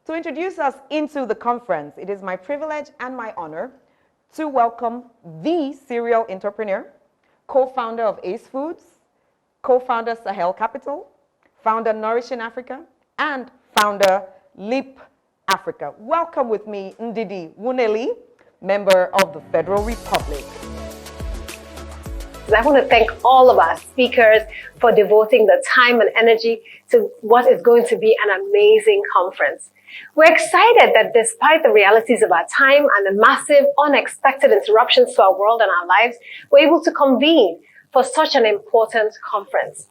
To introduce us into the conference, it is my privilege and my honor to welcome the serial entrepreneur, co-founder of Ace Foods, co-founder Sahel Capital, founder Nourishing Africa, and founder Leap Africa. Welcome with me, Ndidi, Nwuneli, member of the Federal Republic. I want to thank all of our speakers for devoting the time and energy to what is going to be an amazing conference. We're excited that despite the realities of our time and the massive, unexpected interruptions to our world and our lives, we're able to convene for such an important conference.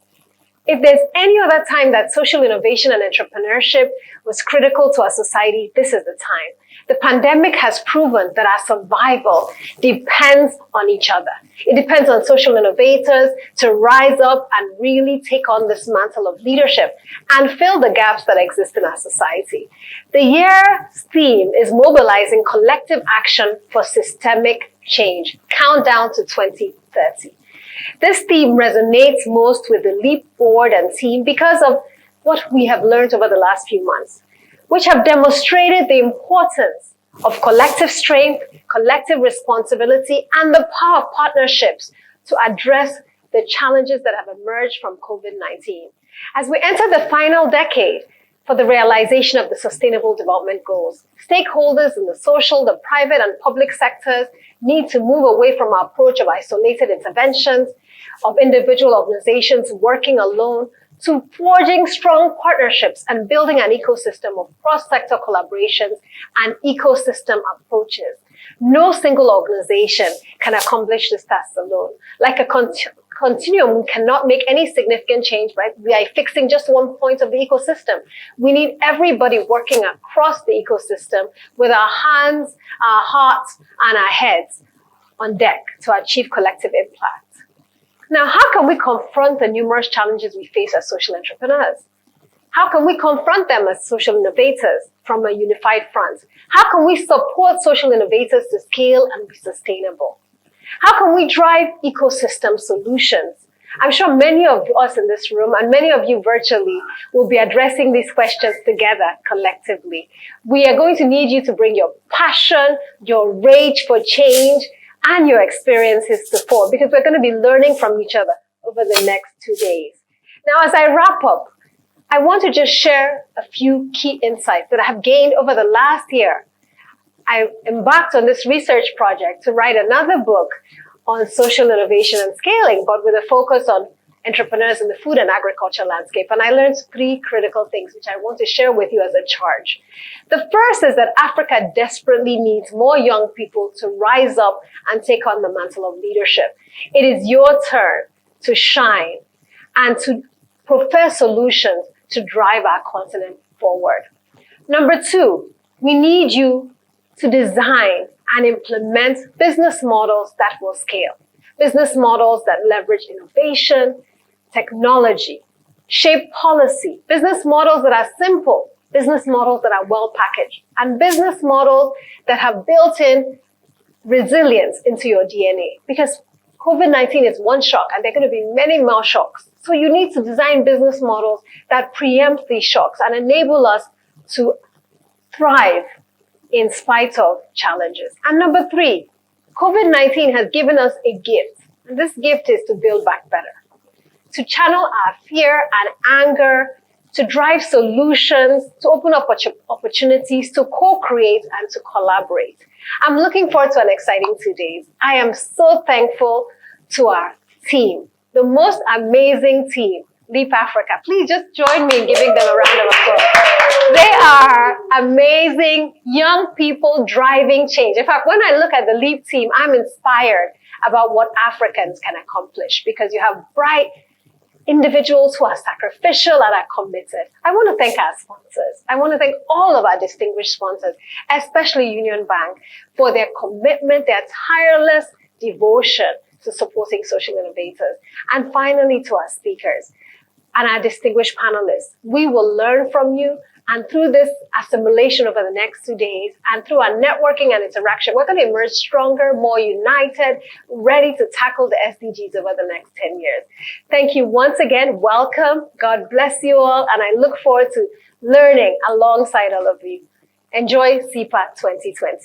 If there's any other time that social innovation and entrepreneurship was critical to our society, this is the time. The pandemic has proven that our survival depends on each other. It depends on social innovators to rise up and really take on this mantle of leadership and fill the gaps that exist in our society. The year's theme is mobilizing collective action for systemic change. Countdown to 2030. This theme resonates most with the Leap board and team because of what we have learned over the last few months, which have demonstrated the importance of collective strength, collective responsibility, and the power of partnerships to address the challenges that have emerged from COVID-19. As we enter the final decade for the realization of the Sustainable Development Goals, stakeholders in the social, the private, and public sectors need to move away from our approach of isolated interventions, of individual organizations working alone, to forging strong partnerships and building an ecosystem of cross-sector collaborations and ecosystem approaches. No single organization can accomplish this task alone. Like a continuum, we cannot make any significant change by fixing just one point of the ecosystem. We need everybody working across the ecosystem with our hands, our hearts, and our heads on deck to achieve collective impact. Now, how can we confront the numerous challenges we face as social entrepreneurs? How can we confront them as social innovators from a unified front? How can we support social innovators to scale and be sustainable? How can we drive ecosystem solutions? I'm sure many of us in this room and many of you virtually will be addressing these questions together collectively. We are going to need you to bring your passion, your rage for change, and your experiences to fore, because we're going to be learning from each other over the next 2 days. Now, as I wrap up, I want to just share a few key insights that I have gained over the last year. I embarked on this research project to write another book on social innovation and scaling, but with a focus on entrepreneurs in the food and agriculture landscape. And I learned 3 critical things, which I want to share with you as a charge. The first is that Africa desperately needs more young people to rise up and take on the mantle of leadership. It is your turn to shine and to profess solutions to drive our continent forward. Number 2, we need you to design and implement business models that will scale. Business models that leverage innovation, technology, shape policy, business models that are simple, business models that are well packaged, and business models that have built-in resilience into your DNA. Because COVID-19 is one shock, and there are going to be many more shocks. So you need to design business models that preempt these shocks and enable us to thrive in spite of challenges. And number 3, COVID-19 has given us a gift. And this gift is to build back better, to channel our fear and anger, to drive solutions, to open up opportunities, to co-create and to collaborate. I'm looking forward to an exciting 2 days. I am so thankful to our team, the most amazing team, Leap Africa. Please just join me in giving them a round of applause. They are amazing young people driving change. In fact, when I look at the Leap team, I'm inspired about what Africans can accomplish, because you have bright individuals who are sacrificial and are committed. I want to thank our sponsors. I want to thank all of our distinguished sponsors, especially Union Bank, for their commitment, their tireless devotion to supporting social innovators. And finally, to our speakers and our distinguished panelists. We will learn from you, and through this assimilation over the next 2 days, and through our networking and interaction, we're going to emerge stronger, more united, ready to tackle the SDGs over the next 10 years. Thank you once again. Welcome. God bless you all. And I look forward to learning alongside all of you. Enjoy SIPA 2020.